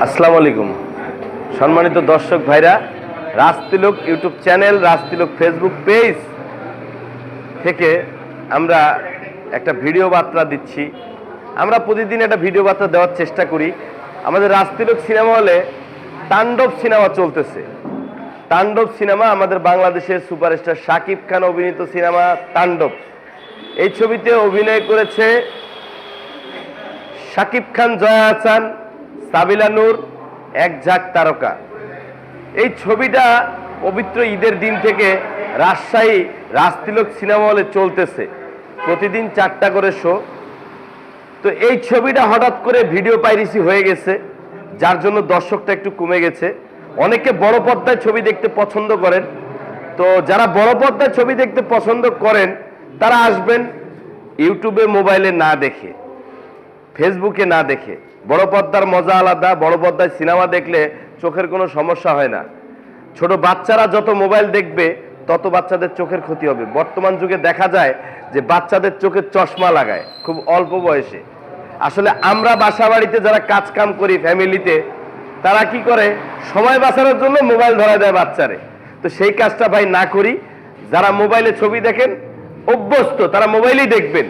আসসালামু আলাইকুম সম্মানিত দর্শক ভাইরা, Rajtilak YouTube channel, Rajtilak Facebook page থেকে আমরা একটা ভিডিও বার্তা দিচ্ছি। আমরা প্রতিদিন একটা ভিডিও বার্তা দেওয়ার চেষ্টা করি। আমাদের রাজতিলক সিনেমা হলে তাণ্ডব সিনেমা চলতেছে। তাণ্ডব সিনেমা আমাদের বাংলাদেশের সুপারস্টার শাকিব খান অভিনীত সিনেমা তাণ্ডব। এই ছবিতে অভিনয় করেছে শাকিব খান, জয়া আহসান, সাবিলা নূর, এক ঝাঁক তারকা। এই ছবিটা পবিত্র ঈদের দিন থেকে রাজশাহী রাজতিলক সিনেমা হলে চলতেছে, প্রতিদিন 4টা করে শো। তো এই ছবিটা হঠাৎ করে ভিডিও পাইরেসি হয়ে গেছে, যার জন্য দর্শকটা একটু কমে গেছে। অনেকে বড় পর্দায় ছবি দেখতে পছন্দ করেন, তো যারা বড় পর্দায় ছবি দেখতে পছন্দ করেন তারা আসবেন ইউটিউবে, মোবাইলে না দেখে, ফেসবুকে না দেখে। বড় পর্দার মজা আলাদা। বড় পর্দায় সিনেমা দেখলে চোখের কোনো সমস্যা হয় না। ছোট বাচ্চারা যত মোবাইল দেখবে তত বাচ্চাদের চোখের ক্ষতি হবে। বর্তমান যুগে দেখা যায় যে বাচ্চাদের চোখে চশমা লাগায় খুব অল্প বয়সে। আসলে আমরা বাসা বাড়িতে যারা কাজ কাম করি ফ্যামিলিতে, তারা কি করে, সময় বাঁচানোর জন্য মোবাইল ধরা দেয় বাচ্চারে। তো সেই কাজটা ভাই না করি। যারা মোবাইলে ছবি দেখেন অভ্যস্ত, তারা মোবাইলেই দেখবেন।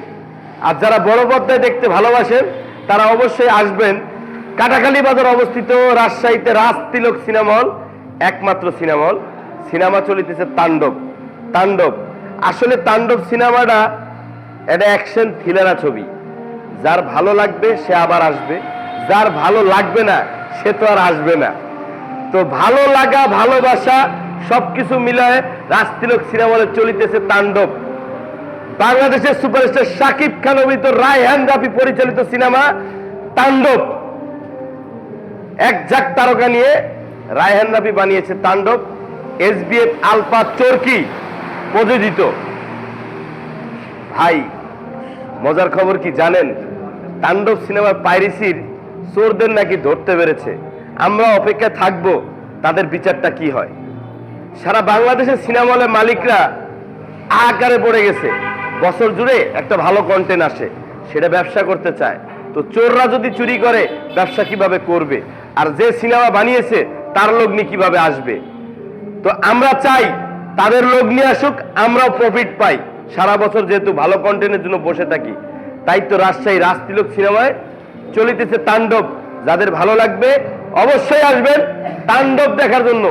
আর যারা বড় পর্দায় দেখতে ভালোবাসেন তারা অবশ্যই আসবেন কাটাখালী বাজার অবস্থিত রাজশাহীতে রাজতিলক সিনেমা হল, একমাত্র সিনেমা হল। সিনেমা চলিতেছে তাণ্ডব। তাণ্ডব আসলে তাণ্ডব সিনেমাটা একটা অ্যাকশন থ্রিলার ছবি। যার ভালো লাগবে সে আবার আসবে, যার ভালো লাগবে না সে তো আর আসবে না। তো ভালো লাগা, ভালোবাসা সবকিছু মিলায় রাজতিলক সিনেমা হলে চলিতেছে তাণ্ডব। বাংলাদেশের সুপারস্টার শাকিব খান অভিনীত রায়হান রাফি পরিচালিত সিনেমা তাণ্ডব। এক ঝাঁক তারকা নিয়ে রায়হান রাফি বানিয়েছে তাণ্ডব। SBF আলফা চরকি প্রযোজিত। ভাই মজার খবর কি জানেন? তাণ্ডব সিনেমার পাইরেসির চোরদের নাকি ধরতে পেরেছে। আমরা অপেক্ষায় থাকবো তাদের বিচারটা কি হয়। সারা বাংলাদেশের সিনেমা হলের মালিকরা আকারে পড়ে গেছে। বছর জুড়ে একটা ভালো কন্টেন্ট আসে, সেটা ব্যবসা করতে চায়। তো চোররা যদি চুরি করে ব্যবসা কিভাবে করবে? আর যে সিনেমা বানিয়েছে তার লগ্নি কিভাবে আসবে? তো আমরা চাই তাদের লগ্নি আসুক, আমরাও প্রফিট পাই। সারা বছর যেহেতু ভালো কন্টেন্টের জন্য বসে থাকি, তাই তো রাজশাহী রাজতিলক সিনেমায় চলিতেছে তাণ্ডব। যাদের ভালো লাগবে অবশ্যই আসবেন তাণ্ডব দেখার জন্য।